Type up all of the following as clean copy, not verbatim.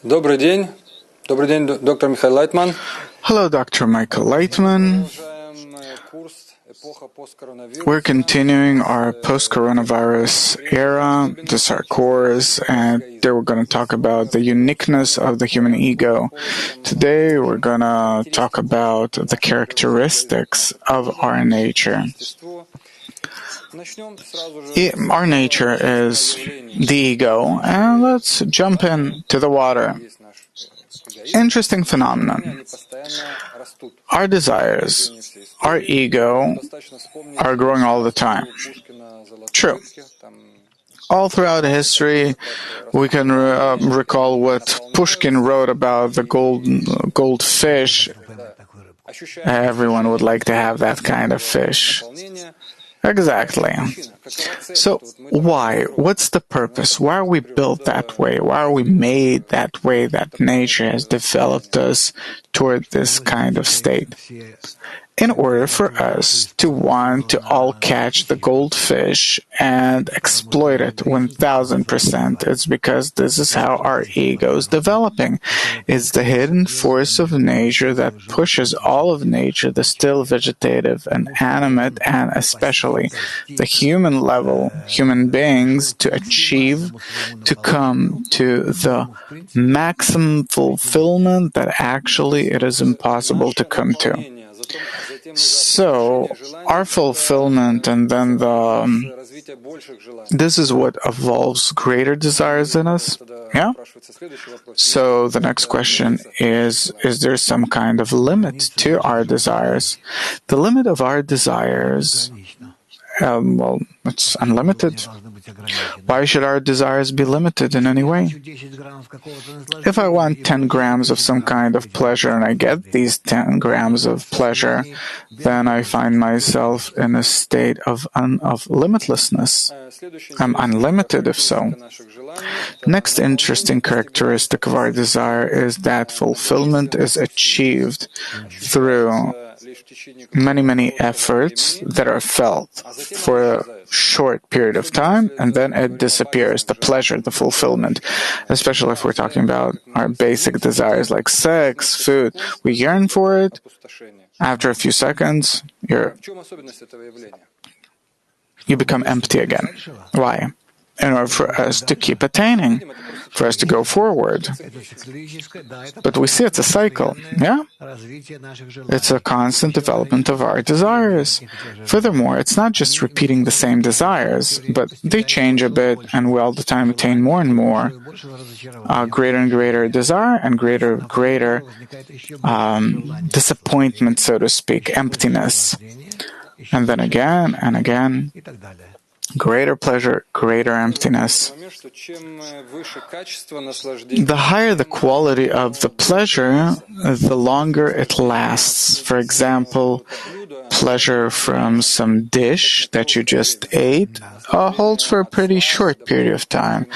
Добрый день. Добрый день, доктор Михаил Лайтман. Hello, Dr. Michael Lightman. We're continuing our post-coronavirus era. This is our course, and today we're going to talk about the uniqueness of the human ego. Today we're going to talk about the characteristics of our nature. Our nature is the ego, and let's jump into the water. Interesting phenomenon. Our desires, our ego, are growing all the time. True. All throughout history, we can recall what Pushkin wrote about the goldfish. Everyone would like to have that kind of fish. Exactly. So why? What's the purpose? Why are we built that way? Why are we made that way, that nature has developed us toward this kind of state? In order for us to want to all catch the goldfish and exploit it 1000%, it's because this is how our ego is developing. It's the hidden force of nature that pushes all of nature, the still vegetative and animate, and especially the human level, human beings, to achieve, to come to the maximum fulfillment that actually it is impossible to come to. So, our fulfillment and then this is what evolves greater desires in us. Yeah? So, the next question is there some kind of limit to our desires? The limit of our desires, it's unlimited. Why should our desires be limited in any way? If I want 10 grams of some kind of pleasure and I get these 10 grams of pleasure, then I find myself in a state of limitlessness. I'm unlimited if so. Next interesting characteristic of our desire is that fulfillment is achieved through many efforts that are felt for a short period of time, and then it disappears, the pleasure, the fulfillment, especially if we're talking about our basic desires like sex, food. We yearn for it. After a few seconds, you become empty again. Why? In order for us to keep attaining, for us to go forward. But we see it's a cycle, yeah? It's a constant development of our desires. Furthermore, it's not just repeating the same desires, but they change a bit, and we all the time attain more and more, greater and greater desire, and greater disappointment, so to speak, emptiness. And then again and again, greater pleasure, greater emptiness. The higher the quality of the pleasure, the longer it lasts. For example, pleasure from some dish that you just ate holds for a pretty short period of time.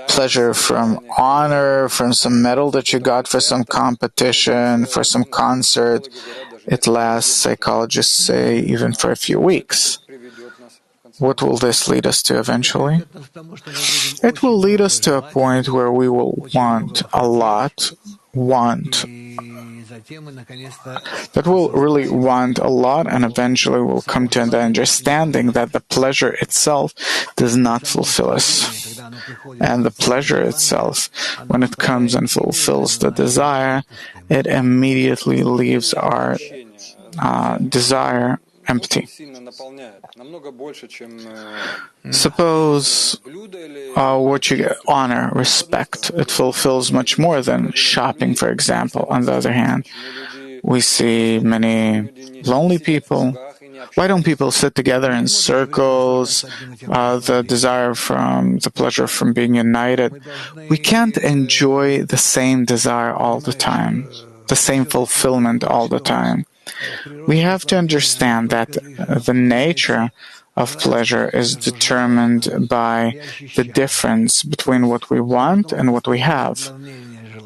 Pleasure from honor, from some medal that you got for some competition, for some concert, it lasts, psychologists say, even for a few weeks. What will this lead us to eventually? It will lead us to a point where we will want a lot, that will really want a lot, and eventually will come to the understanding that the pleasure itself does not fulfill us. And the pleasure itself, when it comes and fulfills the desire, it immediately leaves our desire empty. Suppose what you get, honor, respect, it fulfills much more than shopping, for example. On the other hand, we see many lonely people. Why don't people sit together in circles? The desire from the pleasure from being united. We can't enjoy the same desire all the time, the same fulfillment all the time. We have to understand that the nature of pleasure is determined by the difference between what we want and what we have,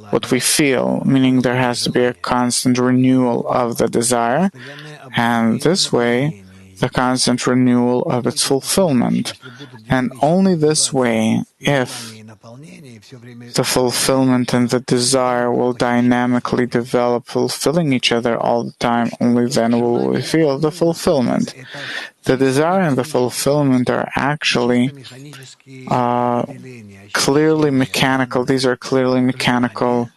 what we feel, meaning there has to be a constant renewal of the desire, and this way, the constant renewal of its fulfillment. And only this way, if The fulfillment and the desire will dynamically develop, fulfilling each other all the time. Only then will we feel the fulfillment. The desire and the fulfillment are actually clearly mechanical. These are clearly mechanical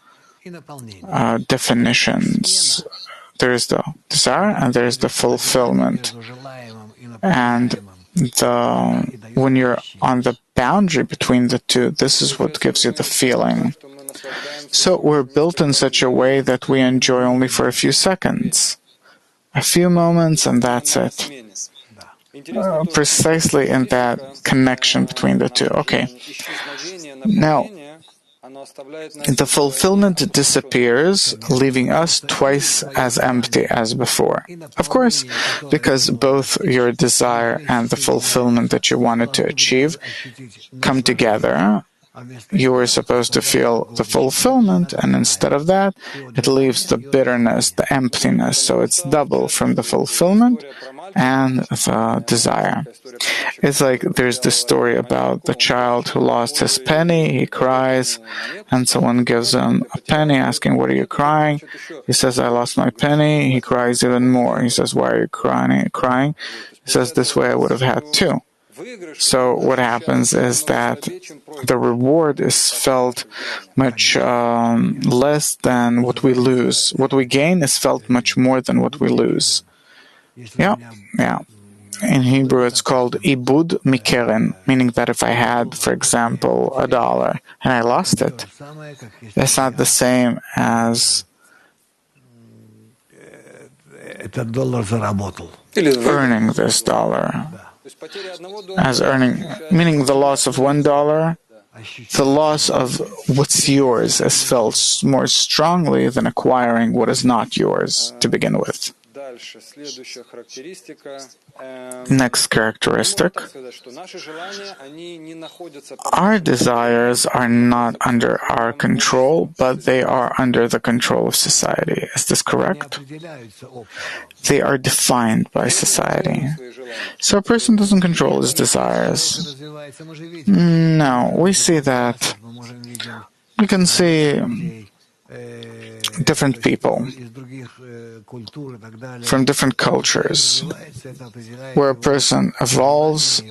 definitions. There is the desire and there is the fulfillment. And when you're on the boundary between the two, this is what gives you the feeling. So we're built in such a way that we enjoy only for a few seconds, a few moments, and that's it. Precisely in that connection between the two. Okay. Now, the fulfillment disappears, leaving us twice as empty as before. Of course, because both your desire and the fulfillment that you wanted to achieve come together. You were supposed to feel the fulfillment, and instead of that, it leaves the bitterness, the emptiness. So it's double from the fulfillment and the desire. It's like there's this story about the child who lost his penny. He cries, and someone gives him a penny, asking, "What are you crying?" He says, "I lost my penny." He cries even more. He says, "Why are you crying?" He says, "This way I would have had two." So what happens is that the reward is felt much less than what we lose. What we gain is felt much more than what we lose. Yeah. In Hebrew, it's called ibud mikeren, meaning that if I had, for example, $1 and I lost it, that's not the same as earning this dollar. As earning, meaning the loss of $1, the loss of what's yours is felt more strongly than acquiring what is not yours to begin with. Next characteristic. Our desires are not under our control, but they are under the control of society. Is this correct? They are defined by society. So a person doesn't control his desires. No, we see that. We can see different people from different cultures. Where a person evolves,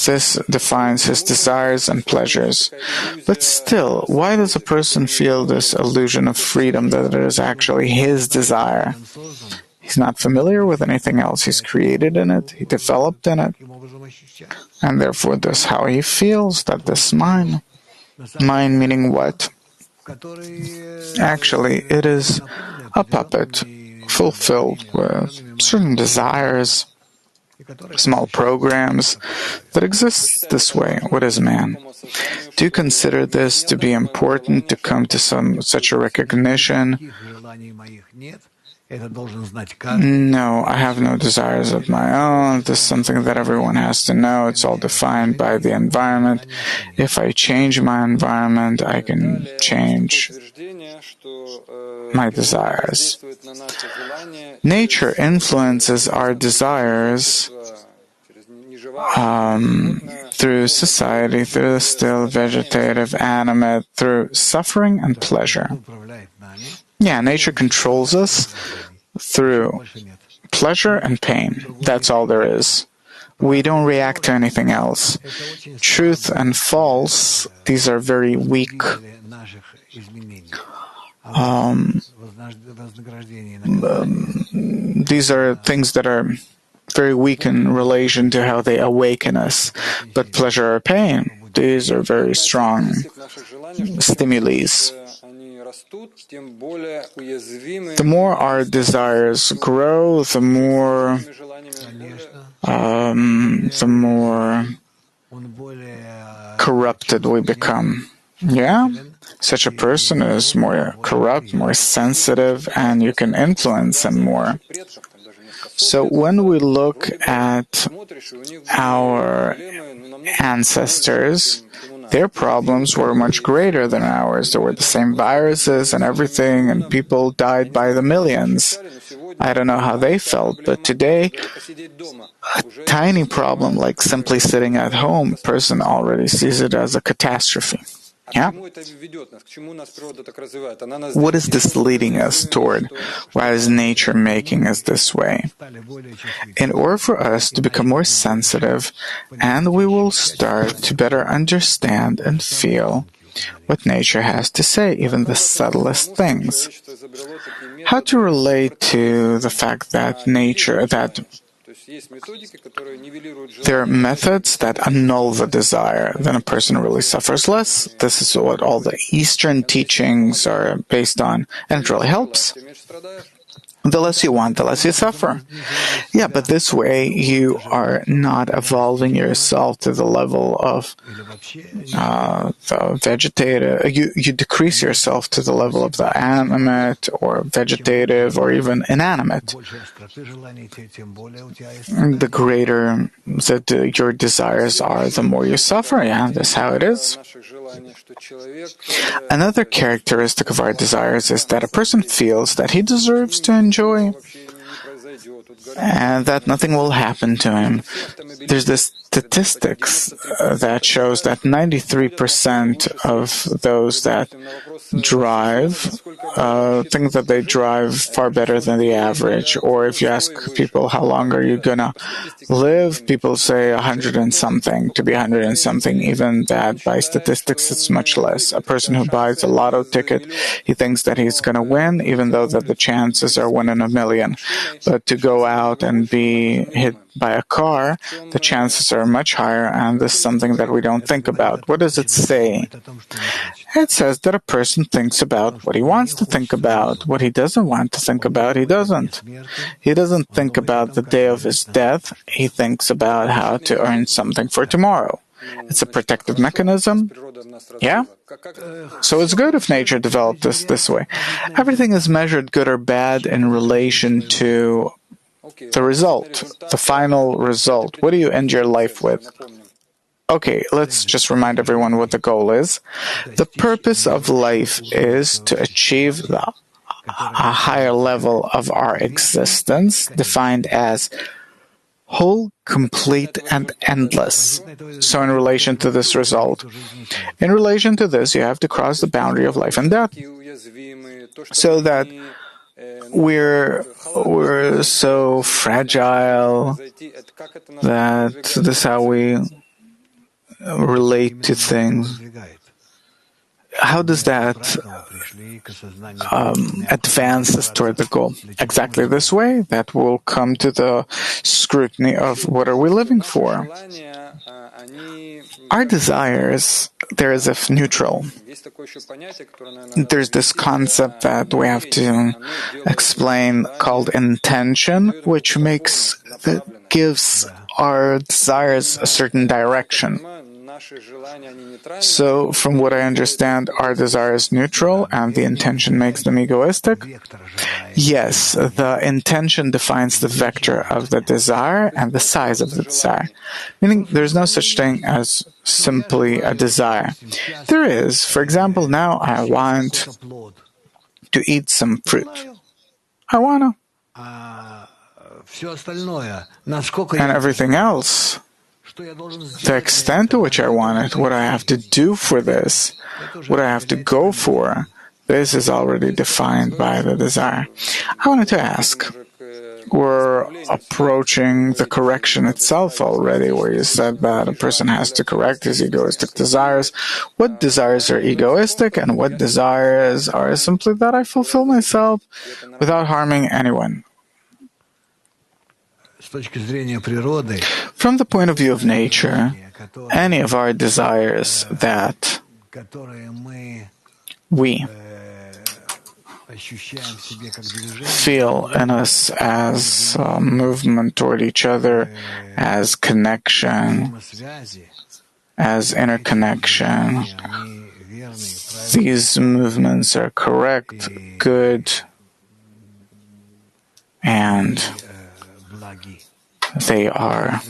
this defines his desires and pleasures. But still, why does a person feel this illusion of freedom that it is actually his desire? He's not familiar with anything else. He's created in it, he developed in it, and therefore this is how he feels, that this is mine. Mine meaning what? Actually, it is a puppet fulfilled with certain desires, small programs that exist this way. What is man? Do you consider this to be important to come to such a recognition? No, I have no desires of my own. This is something that everyone has to know. It's all defined by the environment. If I change my environment, I can change my desires. Nature influences our desires through society, through the still, vegetative, animate, through suffering and pleasure. Yeah, nature controls us through pleasure and pain. That's all there is. We don't react to anything else. Truth and false, these are very weak. These are things that are very weak in relation to how they awaken us. But pleasure or pain, these are very strong stimulis. The more our desires grow, the more corrupted we become. Yeah? Such a person is more corrupt, more sensitive, and you can influence him more. So when we look at our ancestors, their problems were much greater than ours. There were the same viruses and everything, and people died by the millions. I don't know how they felt, but today, a tiny problem like simply sitting at home, a person already sees it as a catastrophe. Yeah? What is this leading us toward? Why is nature making us this way? In order for us to become more sensitive, and we will start to better understand and feel what nature has to say, even the subtlest things. How to relate to the fact that there are methods that annul the desire, then a person really suffers less. This is what all the Eastern teachings are based on, and it really helps. The less you want, the less you suffer. Yeah, but this way you are not evolving yourself to the level of the vegetative. You decrease yourself to the level of the animate or vegetative or even inanimate. The greater that your desires are, the more you suffer. Yeah, that's how it is. Another characteristic of our desires is that a person feels that he deserves to enjoy and that nothing will happen to him. There's this statistics that shows that 93% of those that drive think that they drive far better than the average. Or if you ask people how long are you gonna live, people say 100 and something, to be 100 and something. Even that by statistics it's much less. A person who buys a lotto ticket, he thinks that he's gonna win, even though that the chances are 1 in a million. But to go out and be hit by a car, the chances are much higher, and this is something that we don't think about. What does it say? It says that a person thinks about what he wants to think about. What he doesn't want to think about, he doesn't. He doesn't think about the day of his death. He thinks about how to earn something for tomorrow. It's a protective mechanism. Yeah? So it's good if nature developed this way. Everything is measured good or bad in relation to the result, the final result. What do you end your life with? Okay, let's just remind everyone what the goal is. The purpose of life is to achieve a higher level of our existence, defined as whole, complete, and endless. So in relation to this result, in relation to this, you have to cross the boundary of life and death. So that we're so fragile that this is how we relate to things. How does that advance us toward the goal? Exactly this way, that will come to the scrutiny of what are we living for. Our desires, they're as if neutral. There's this concept that we have to explain called intention, which gives our desires a certain direction. So, from what I understand, our desire is neutral and the intention makes them egoistic. Yes, the intention defines the vector of the desire and the size of the desire. Meaning, there's no such thing as simply a desire. There is, for example, now I want to eat some fruit. I wanna. And everything else, the extent to which I want it, what I have to do for this, what I have to go for, this is already defined by the desire. I wanted to ask, we're approaching the correction itself already, where you said that a person has to correct his egoistic desires. What desires are egoistic and what desires are simply that I fulfill myself without harming anyone? From the point of view of nature, any of our desires that we feel in us as movement toward each other, as connection, as interconnection, these movements are correct, good, and they are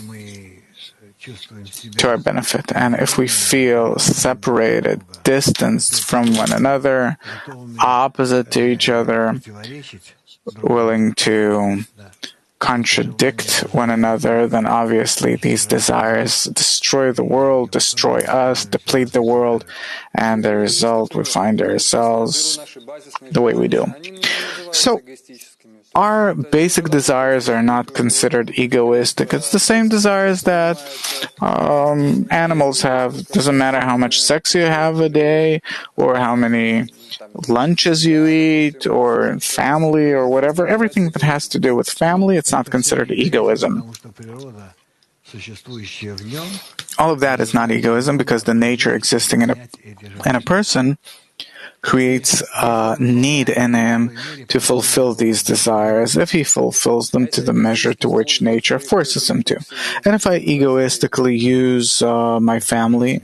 to our benefit. And if we feel separated, distanced from one another, opposite to each other, willing to contradict one another, then obviously these desires destroy the world, destroy us, deplete the world, and the result we find ourselves the way we do. So, our basic desires are not considered egoistic. It's the same desires that animals have. Doesn't matter how much sex you have a day, or how many lunches you eat, or family, or whatever. Everything that has to do with family, it's not considered egoism. All of that is not egoism because the nature existing in a person creates a need in him to fulfill these desires if he fulfills them to the measure to which nature forces him to. And if I egoistically use my family,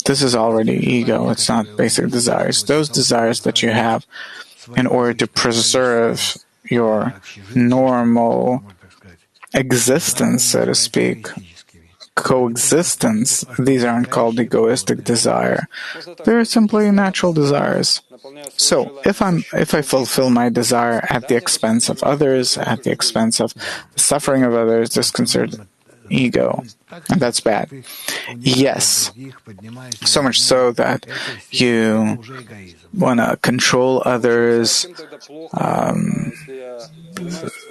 this is already ego. It's not basic desires. Those desires that you have in order to preserve your normal existence, so to speak, coexistence, these aren't called egoistic desire. They're simply natural desires. So, if I fulfill my desire at the expense of others, at the expense of the suffering of others, this is considered ego, and that's bad. Yes, so much so that you want to control others,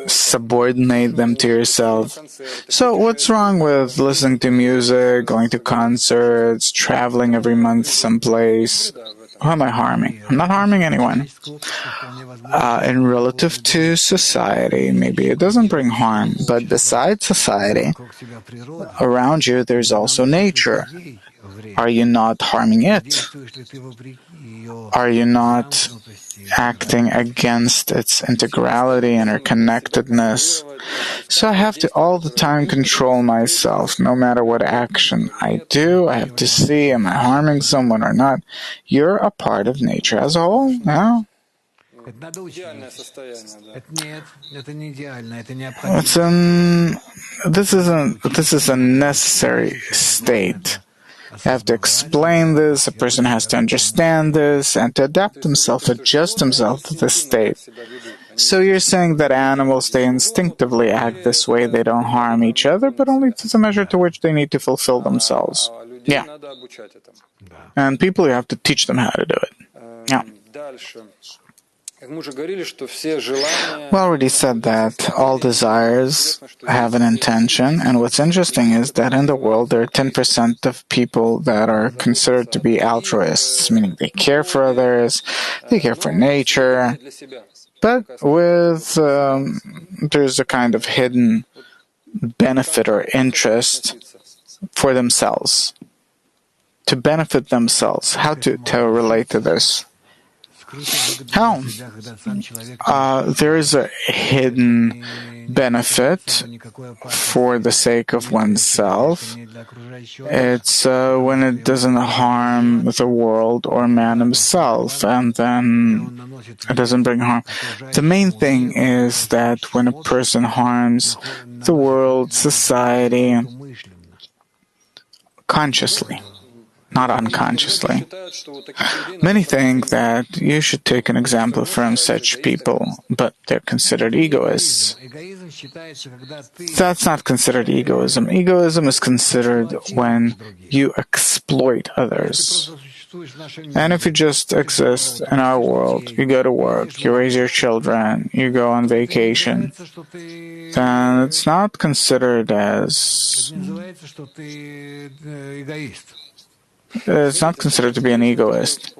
subordinate them to yourself. So what's wrong with listening to music, going to concerts, traveling every month someplace? Who am I harming? I'm not harming anyone. In relative to society, maybe it doesn't bring harm, but besides society, around you there's also nature. Are you not harming it? Are you not acting against its integrality and interconnectedness? So I have to all the time control myself. No matter what action I do, I have to see, am I harming someone or not? You're a part of nature as a whole, no? This is a necessary state. You have to explain this, a person has to understand this, and to adapt himself, adjust himself to this state. So you're saying that animals, they instinctively act this way, they don't harm each other, but only to the measure to which they need to fulfill themselves. Yeah. And people, you have to teach them how to do it. Yeah. We already said that all desires have an intention, and what's interesting is that in the world there are 10% of people that are considered to be altruists, meaning they care for others, they care for nature, but there's a kind of hidden benefit or interest for themselves, to benefit themselves. How to relate to this? How? There is a hidden benefit for the sake of oneself. It's when it doesn't harm the world or man himself, and then it doesn't bring harm. The main thing is that when a person harms the world, society, consciously, not unconsciously. Many think that you should take an example from such people, but they're considered egoists. That's not considered egoism. Egoism is considered when you exploit others. And if you just exist in our world, you go to work, you raise your children, you go on vacation, then it's not considered as... It's not considered to be an egoist.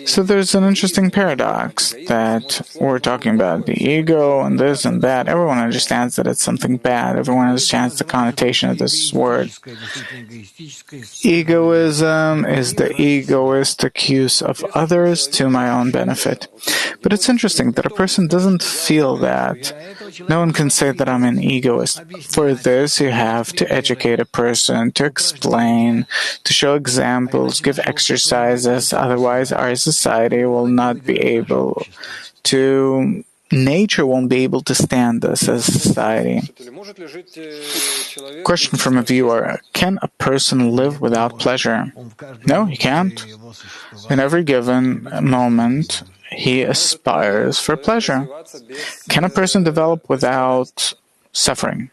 So there's an interesting paradox that we're talking about the ego and this and that. Everyone understands that it's something bad. Everyone understands the connotation of this word. Egoism is the egoistic use of others to my own benefit. But it's interesting that a person doesn't feel that. No one can say that I'm an egoist. For this, you have to educate a person, to explain, to show examples, give exercises. Otherwise, our society will not be able to... Nature won't be able to stand us as a society. Question from a viewer: can a person live without pleasure? No, he can't. In every given moment, he aspires for pleasure. Can a person develop without suffering?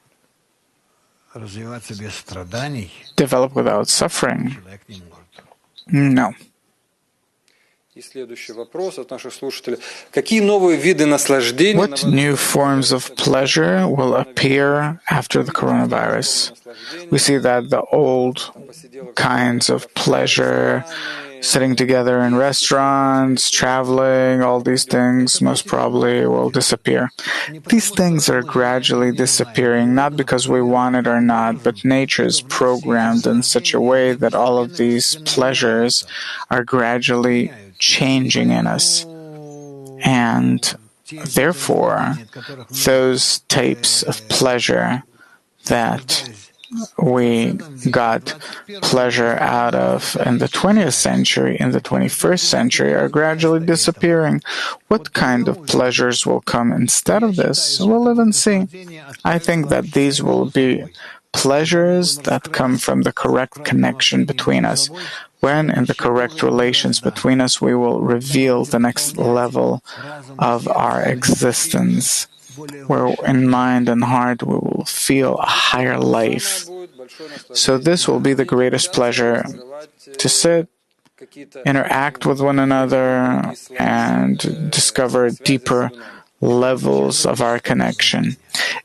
Develop without suffering? No. What new forms of pleasure will appear after the coronavirus? We see that the old kinds of pleasure, sitting together in restaurants, traveling, all these things most probably will disappear. These things are gradually disappearing, not because we want it or not, but nature is programmed in such a way that all of these pleasures are gradually changing in us. And therefore, those types of pleasure that we got pleasure out of in the 20th century, in the 21st century, are gradually disappearing. What kind of pleasures will come instead of this? We'll live and see. I think that these will be pleasures that come from the correct connection between us. When in the correct relations between us, we will reveal the next level of our existence, where in mind and heart we will feel a higher life. So this will be the greatest pleasure, to sit, interact with one another, and discover deeper levels of our connection.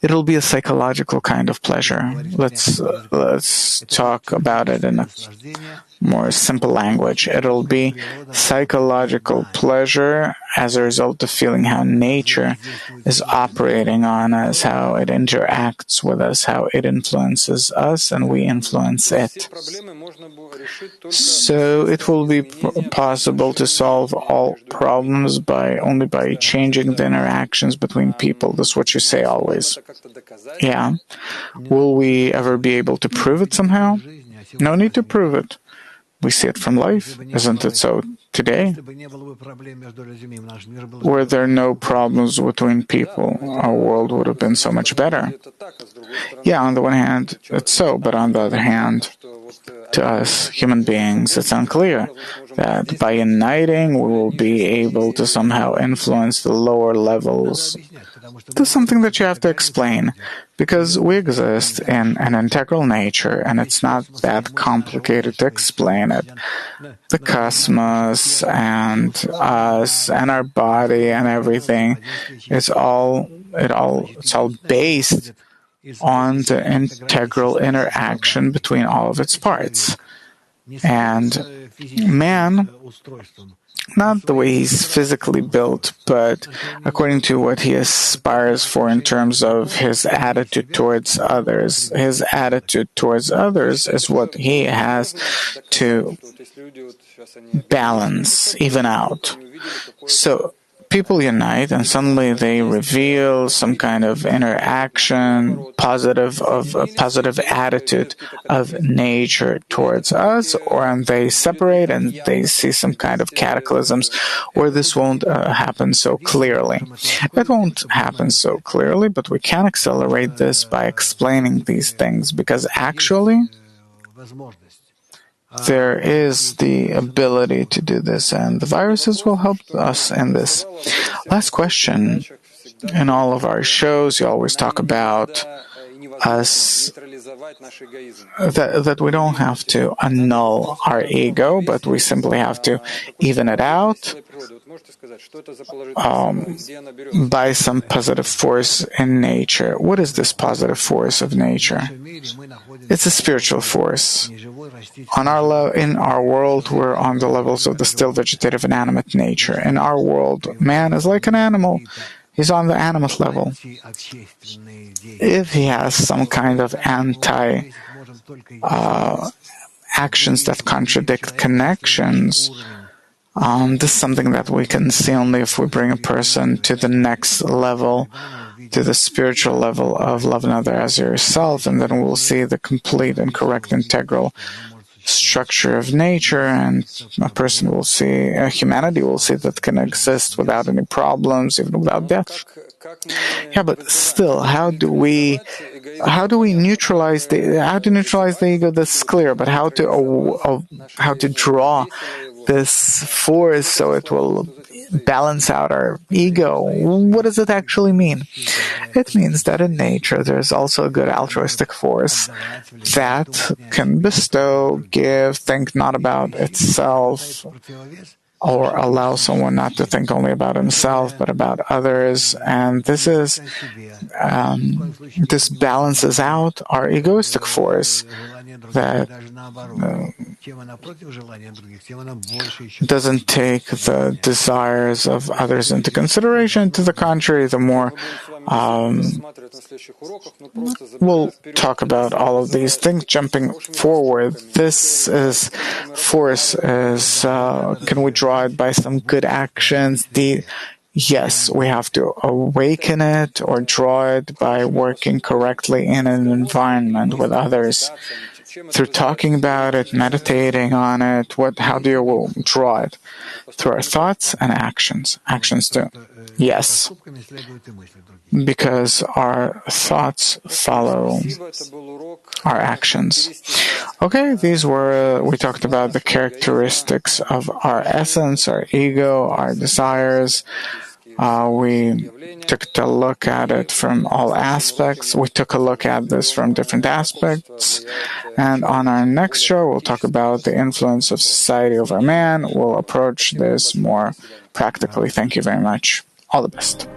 It'll be a psychological kind of pleasure. Let's talk about it in a more simple language. It'll be psychological pleasure as a result of feeling how nature is operating on us, how it interacts with us, how it influences us, and we influence it. So it will be possible to solve all problems only by changing the interactions between people. That's what you say always. Yeah. Will we ever be able to prove it somehow? No need to prove it. We see it from life. Isn't it so today? Were there no problems between people, our world would have been so much better. Yeah, on the one hand, it's so, but on the other hand, to us, human beings, it's unclear that by uniting, we will be able to somehow influence the lower levels. This is something that you have to explain, because we exist in an integral nature, and it's not that complicated to explain it. The cosmos and us and our body and everything, it's all based on the integral interaction between all of its parts. And man, not the way he's physically built, but according to what he aspires for in terms of his attitude towards others. His attitude towards others is what he has to balance, even out. So people unite and suddenly they reveal some kind of interaction, positive attitude of nature towards us, or they separate and they see some kind of cataclysms, or this won't happen so clearly. It won't happen so clearly, but we can accelerate this by explaining these things, because actually there is the ability to do this, and the viruses will help us in this. Last question. In all of our shows, you always talk about us, that we don't have to annul our ego, but we simply have to even it out by some positive force in nature. What is this positive force of nature? It's a spiritual force. In our world, we're on the levels of the still vegetative and animate nature. In our world, man is like an animal. He's on the animate level. If he has some kind of actions that contradict connections, this is something that we can see only if we bring a person to the next level, to the spiritual level of love another as yourself, and then we'll see the complete and correct integral structure of nature, and humanity will see that can exist without any problems, even without death. Yeah, but still, how do we neutralize the ego? That's clear, but how to draw this force so it will balance out our ego. What does it actually mean? It means that in nature there's also a good altruistic force that can bestow, give, think not about itself, or allow someone not to think only about himself but about others. And this balances out our egoistic force that doesn't take the desires of others into consideration. To the contrary, the more we'll talk about all of these things jumping forward. This force is can we draw it by some good actions? Yes, we have to awaken it or draw it by working correctly in an environment with others. Through talking about it, meditating on it, how do you draw it? Through our thoughts and actions. Actions too. Yes. Because our thoughts follow our actions. Okay, we talked about the characteristics of our essence, our ego, our desires. We took a look at it from all aspects. We took a look at this from different aspects. And on our next show, we'll talk about the influence of society over man. We'll approach this more practically. Thank you very much. All the best.